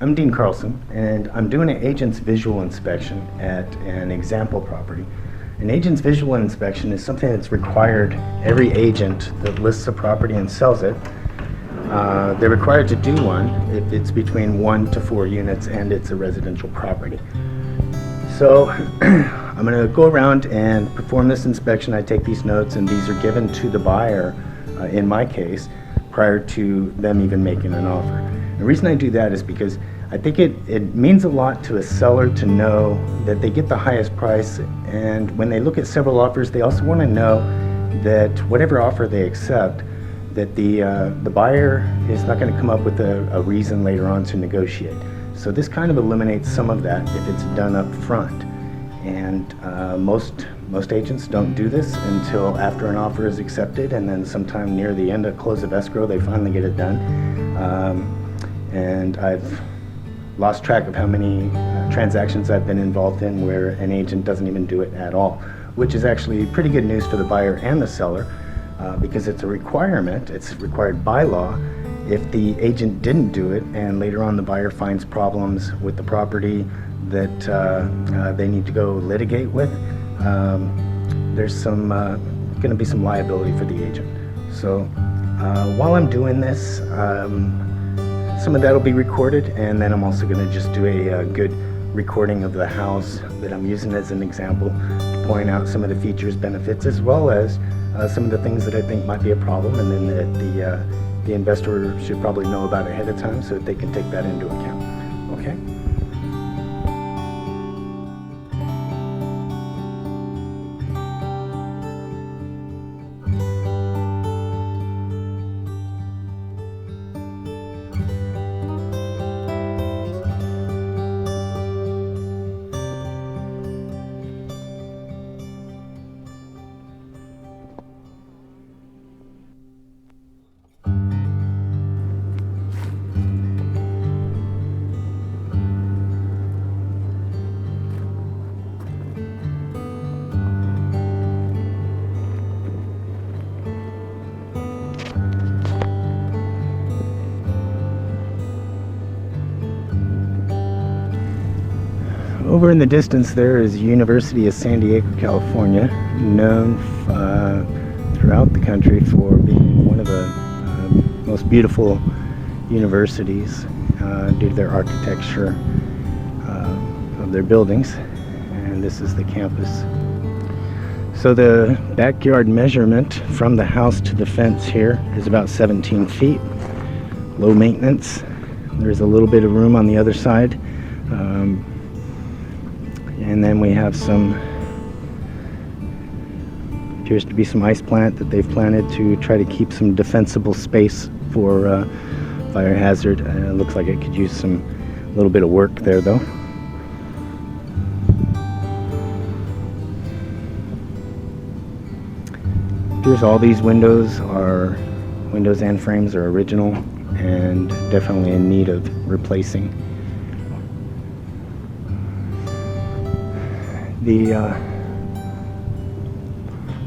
I'm Dean Carlson, and I'm doing an agent's visual inspection at an example property. An agent's visual inspection is something that's required every agent that lists a property and sells it. They're required to do one if it's between 1 to 4 units and it's a residential property. So I'm going to go around and perform this inspection. I take these notes, and these are given to the buyer, in my case, prior to them even making an offer. The reason I do that is because I think it means a lot to a seller to know that they get the highest price, and when they look at several offers, they also want to know that whatever offer they accept, that the buyer is not going to come up with a reason later on to negotiate. So this kind of eliminates some of that if it's done up front. And most agents don't do this until after an offer is accepted, and then sometime near the end of close of escrow, they finally get it done. And I've lost track of how many transactions I've been involved in where an agent doesn't even do it at all, which is actually pretty good news for the buyer and the seller, because it's a requirement. It's required by law. If the agent didn't do it and later on the buyer finds problems with the property that they need to go litigate with, there's going to be some liability for the agent. So while I'm doing this, some of that will be recorded, and then I'm also going to just do a good recording of the house that I'm using as an example to point out some of the features, benefits, as well as some of the things that I think might be a problem, and then that the investor should probably know about ahead of time so that they can take that into account. Okay? Over in the distance there is University of San Diego, California, known throughout the country for being one of the most beautiful universities due to their architecture of their buildings. And this is the campus. So the backyard measurement from the house to the fence here is about 17 feet. Low maintenance. There's a little bit of room on the other side. And then we have appears to be some ice plant that they've planted to try to keep some defensible space for fire hazard. It looks like it could use a little bit of work there though. Appears all these windows and frames are original and definitely in need of replacing. The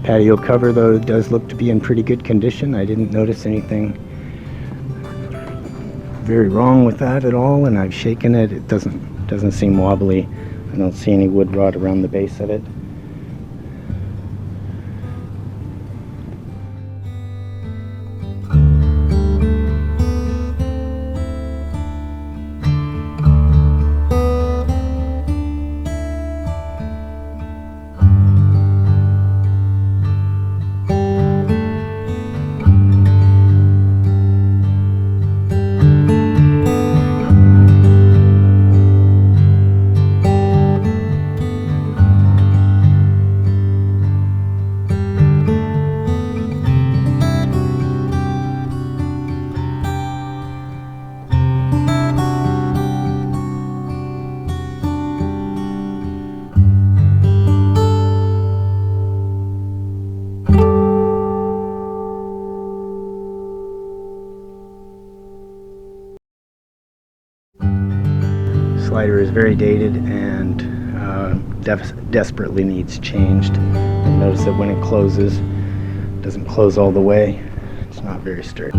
patio cover, though, does look to be in pretty good condition. I didn't notice anything very wrong with that at all, and I've shaken it. It doesn't seem wobbly. I don't see any wood rot around the base of it. Slider is very dated and desperately needs changed. And notice that when it closes, it doesn't close all the way. It's not very sturdy.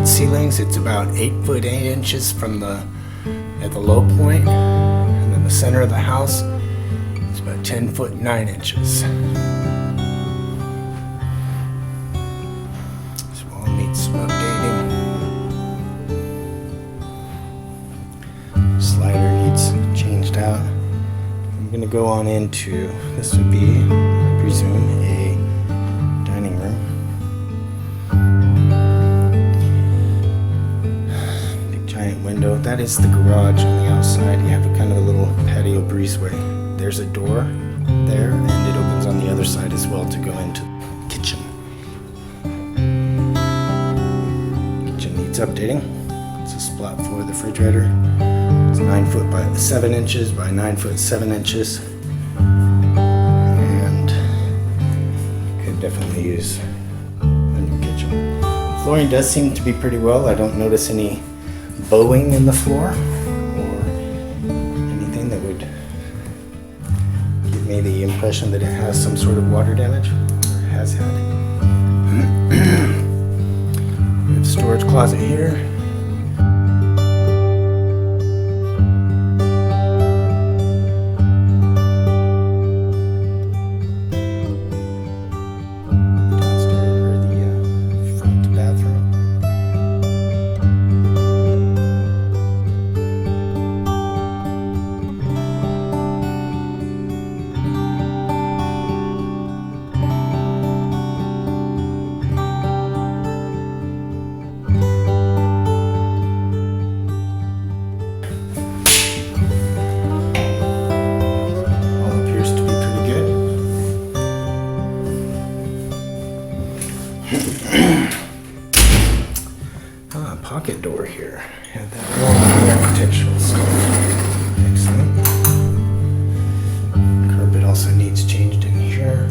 vaulted ceilings. It's about 8 foot 8 inches from at the low point, and then the center of the house is about 10 foot 9 inches. This wall needs some updating. Slider needs changed out. I'm gonna go on into, this would be, I presume, a dining room. Big giant window. That is the garage on the outside. You have a kind of a little patio breezeway. There's a door there, and it opens on the other side as well to go into the kitchen. Kitchen needs updating. It's a splat for the refrigerator. It's 9 foot by 7 inches by 9 foot 7 inches, and could definitely use a new kitchen. Flooring does seem to be pretty well. I don't notice any bowing in the floor or anything that would give me the impression that it has some sort of water damage or has had. We have a storage closet here. Pocket door here. Had that wall architectural style. Excellent. Carpet also needs changed in here.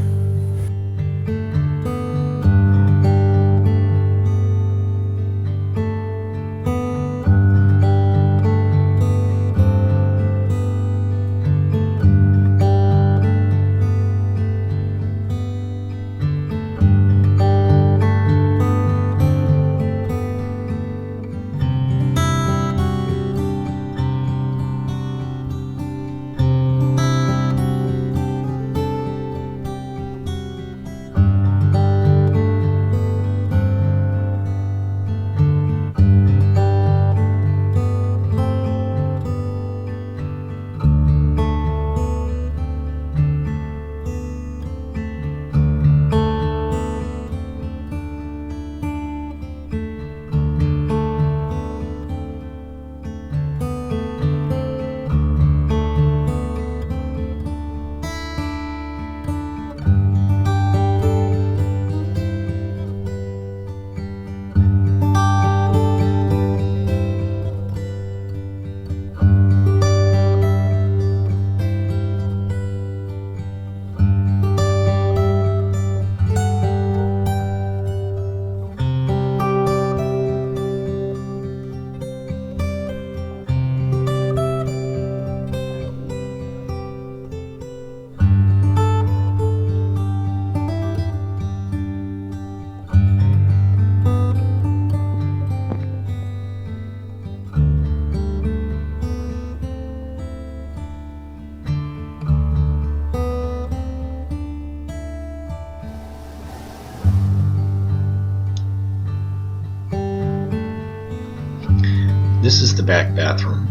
This is the back bathroom,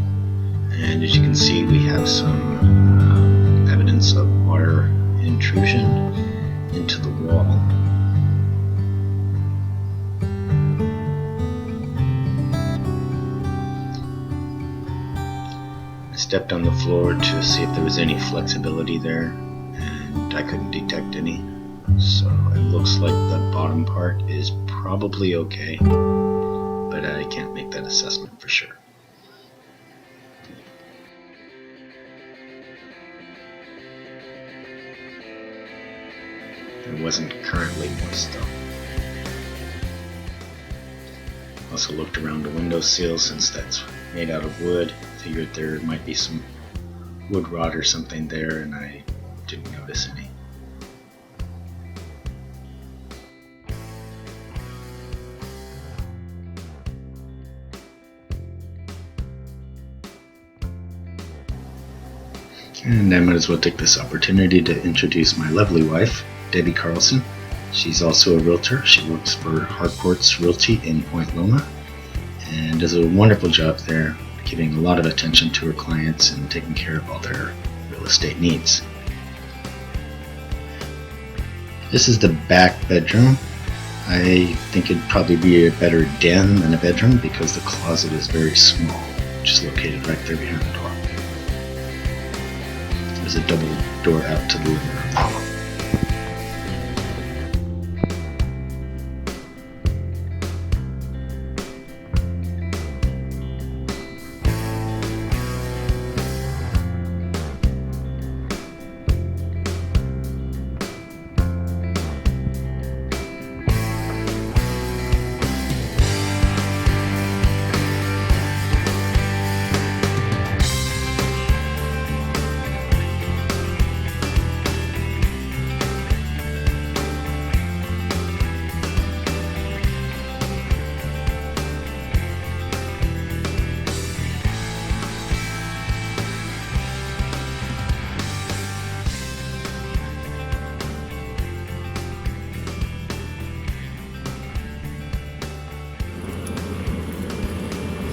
and as you can see, we have some evidence of water intrusion into the wall. I stepped on the floor to see if there was any flexibility there, and I couldn't detect any. So it looks like the bottom part is probably okay, but I can't make that assessment for sure. It wasn't currently moist though. Also looked around the windowsill, since that's made out of wood. Figured there might be some wood rot or something there, and I didn't notice any. And I might as well take this opportunity to introduce my lovely wife, Debbie Carlson. She's also a realtor. She works for Harcourt's Realty in Point Loma and does a wonderful job there, giving a lot of attention to her clients and taking care of all their real estate needs. This is the back bedroom. I think it'd probably be a better den than a bedroom because the closet is very small, which is located right there behind the door. There's a double door out to the living room.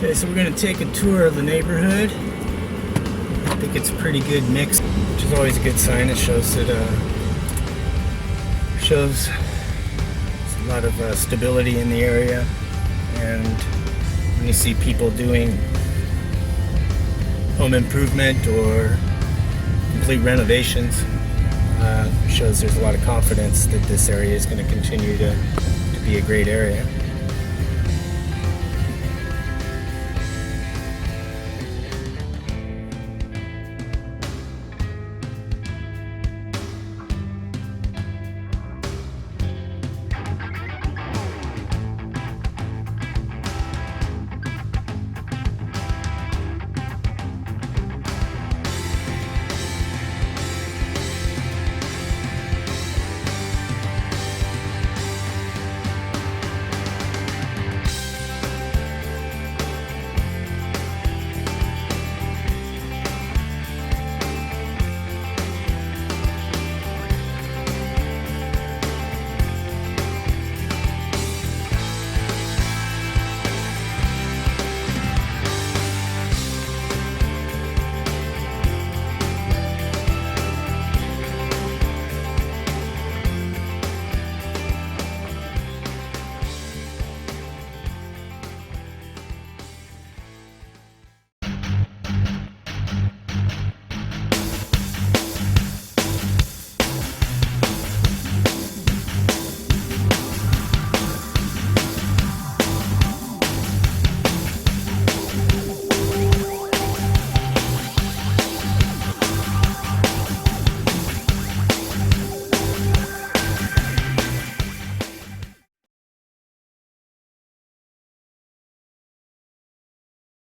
Okay, so we're going to take a tour of the neighborhood. I think it's a pretty good mix, which is always a good sign. It shows that shows a lot of stability in the area, and when you see people doing home improvement or complete renovations, shows there's a lot of confidence that this area is going to continue to be a great area.